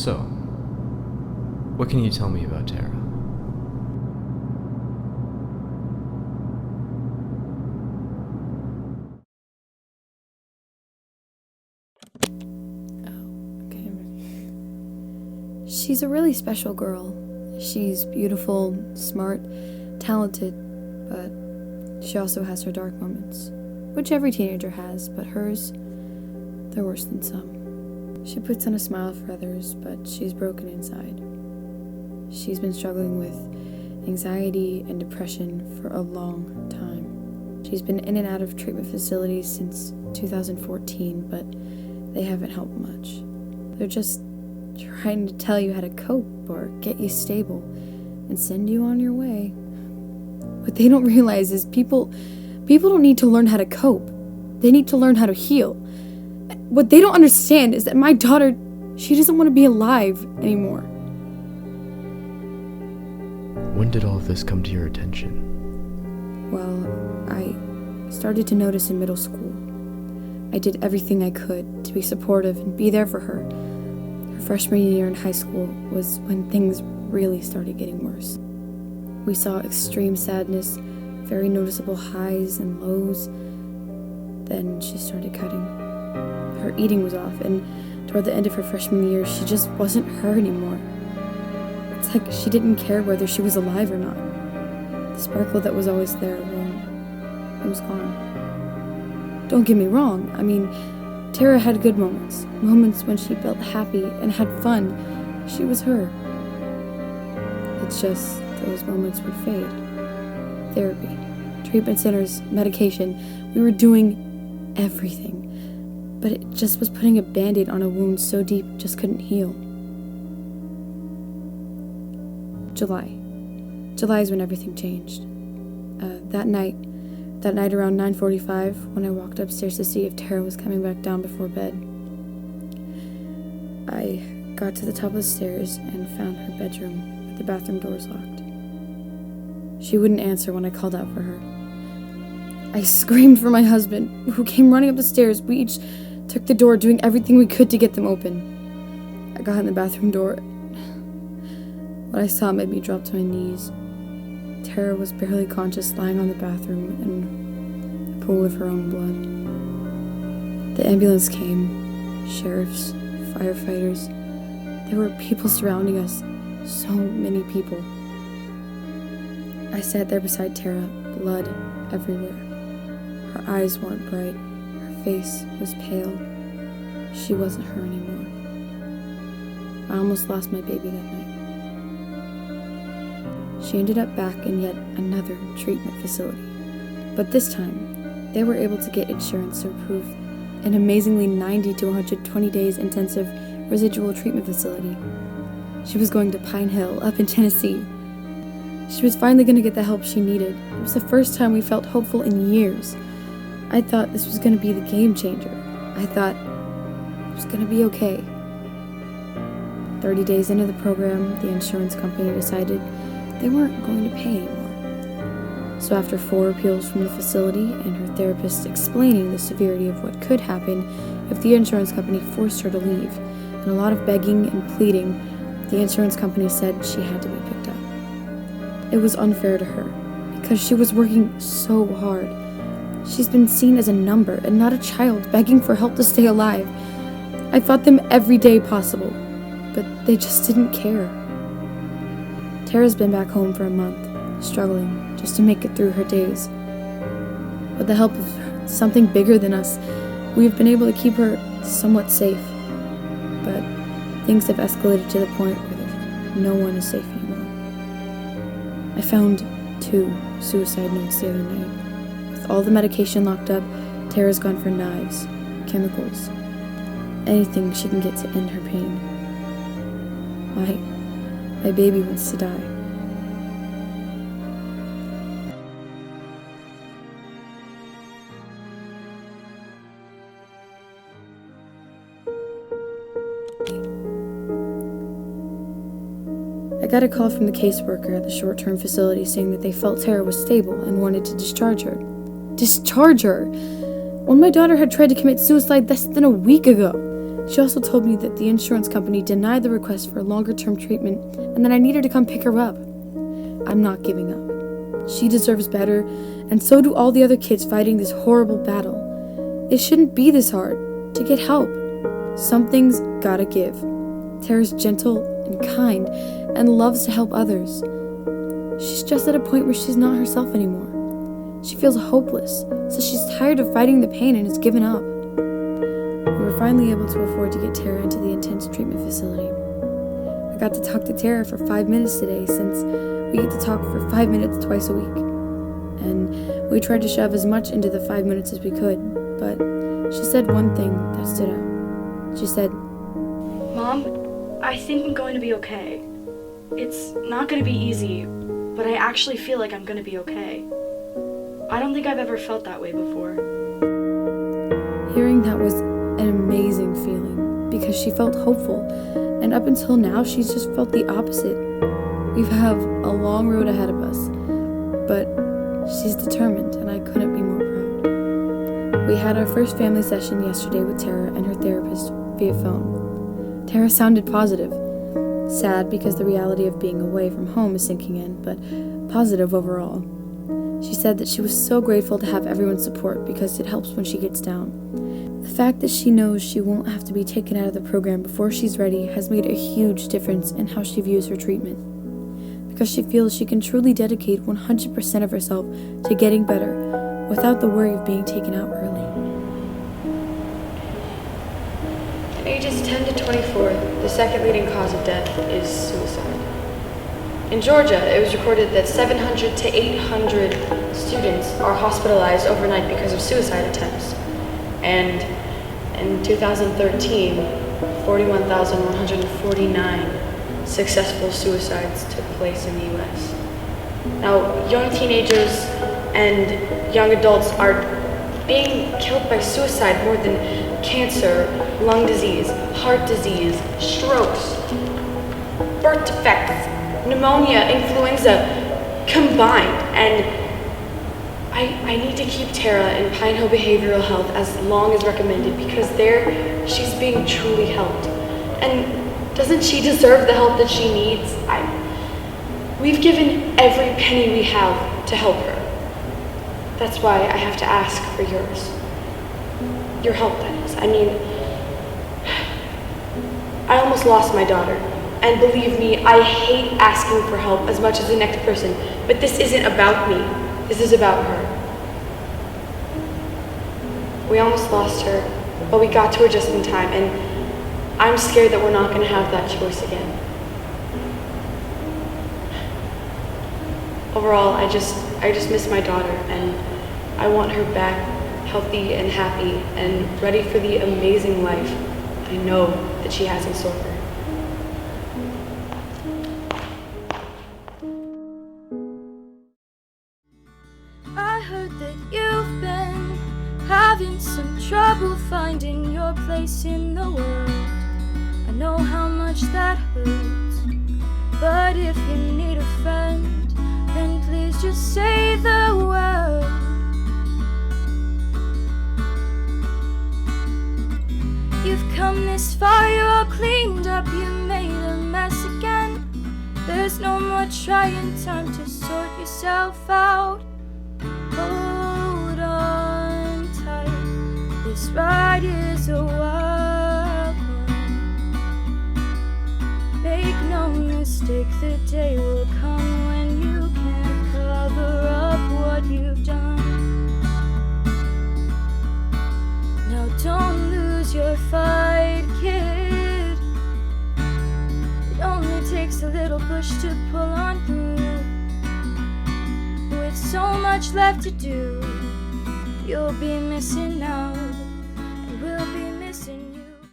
So, what can you tell me about Tara? Okay. She's a really special girl. She's beautiful, smart, talented, but she also has her dark moments, which every teenager has, but hers, they're worse than some. She puts on a smile for others, but she's broken inside. She's been struggling with anxiety and depression for a long time. She's been in and out of treatment facilities since 2014, but they haven't helped much. They're just trying to tell you how to cope or get you stable and send you on your way. What they don't realize is people don't need to learn how to cope. They need to learn how to heal. What they don't understand is that my daughter, she doesn't want to be alive anymore. When did all of this come to your attention? Well, I started to notice in middle school. I did everything I could to be supportive and be there for her. Her freshman year in high school was when things really started getting worse. We saw extreme sadness, very noticeable highs and lows. Then she started cutting. Her eating was off, and toward the end of her freshman year, she just wasn't her anymore. It's like she didn't care whether she was alive or not. The sparkle that was always there, well, it was gone. Don't get me wrong, I mean, Tara had good moments when she felt happy and had fun. She was her. It's just those moments would fade. Therapy, treatment centers, medication, we were doing everything. But it just was putting a band-aid on a wound so deep it just couldn't heal. July is when everything changed. That night around 9:45, when I walked upstairs to see if Tara was coming back down before bed, I got to the top of the stairs and found her bedroom with the bathroom doors locked. She wouldn't answer when I called out for her. I screamed for my husband, who came running up the stairs. We each took the door, doing everything we could to get them open. I got in the bathroom door. What I saw made me drop to my knees. Tara was barely conscious, lying on the bathroom in a pool of her own blood. The ambulance came, sheriffs, firefighters. There were people surrounding us, so many people. I sat there beside Tara, blood everywhere. Her eyes weren't bright. Her face was pale. She wasn't her anymore. I almost lost my baby that night. She ended up back in yet another treatment facility. But this time, they were able to get insurance to approve an amazingly 90 to 120 days intensive residual treatment facility. She was going to Pine Hill, up in Tennessee. She was finally going to get the help she needed. It was the first time we felt hopeful in years. I thought this was going to be the game changer. I thought it was going to be okay. 30 days into the program, the insurance company decided they weren't going to pay anymore. So after 4 appeals from the facility and her therapist explaining the severity of what could happen if the insurance company forced her to leave, and a lot of begging and pleading, the insurance company said she had to be picked up. It was unfair to her, because she was working so hard. She's been seen as a number and not a child begging for help to stay alive. I fought them every day possible, but they just didn't care. Tara's been back home for a month, struggling just to make it through her days. With the help of something bigger than us, we've been able to keep her somewhat safe. But things have escalated to the point where no one is safe anymore. I found 2 suicide notes the other night. With all the medication locked up, Tara's gone for knives, chemicals, anything she can get to end her pain. My baby wants to die. I got a call from the caseworker at the short-term facility saying that they felt Tara was stable and wanted to discharge her. Discharge her? When my daughter had tried to commit suicide less than a week ago. She also told me that the insurance company denied the request for longer-term treatment and that I needed to come pick her up. I'm not giving up. She deserves better, and so do all the other kids fighting this horrible battle. It shouldn't be this hard to get help. Something's gotta give. Tara's gentle and kind and loves to help others. She's just at a point where she's not herself anymore. She feels hopeless, so she's tired of fighting the pain and has given up. We were finally able to afford to get Tara into the intense treatment facility. I got to talk to Tara for 5 minutes today, since we get to talk for 5 minutes twice a week. And we tried to shove as much into the 5 minutes as we could, but she said one thing that stood out. She said, "Mom, I think I'm going to be okay. It's not going to be easy, but I actually feel like I'm going to be okay. I don't think I've ever felt that way before." Hearing that was an amazing feeling, because she felt hopeful, and up until now she's just felt the opposite. We have a long road ahead of us, but she's determined, and I couldn't be more proud. We had our first family session yesterday with Tara and her therapist via phone. Tara sounded positive. Sad because the reality of being away from home is sinking in, but positive overall. She said that she was so grateful to have everyone's support because it helps when she gets down. The fact that she knows she won't have to be taken out of the program before she's ready has made a huge difference in how she views her treatment, because she feels she can truly dedicate 100% of herself to getting better without the worry of being taken out early. At ages 10 to 24, the second leading cause of death is suicide. In Georgia, it was recorded that 700 to 800 students are hospitalized overnight because of suicide attempts. And in 2013, 41,149 successful suicides took place in the U.S. Now, young teenagers and young adults are being killed by suicide more than cancer, lung disease, heart disease, strokes, birth defects, pneumonia, influenza combined. And I need to keep Tara in Pine Hill Behavioral Health as long as recommended, because there she's being truly helped. And doesn't she deserve the help that she needs? We've given every penny we have to help her. That's why I have to ask for yours. Your help, that is. I mean, I almost lost my daughter. And believe me, I hate asking for help as much as the next person. But this isn't about me. This is about her. We almost lost her, but we got to her just in time. And I'm scared that we're not going to have that choice again. Overall, I just miss my daughter, and I want her back healthy and happy and ready for the amazing life I know that she has in store for her. I heard that you've been having some trouble finding your place in the world. I know how much that hurts, but if you need a friend, then please just say the word. You've come this far, you're all cleaned up, you made a mess again. There's no more trying time to sort yourself out. Hold on tight, this ride is a wild one. Make no mistake, the day will come when you can't cover up what you've done. Now don't lose your fight, kid. It only takes a little push to pull on through. With so much left to do, you'll be missing out.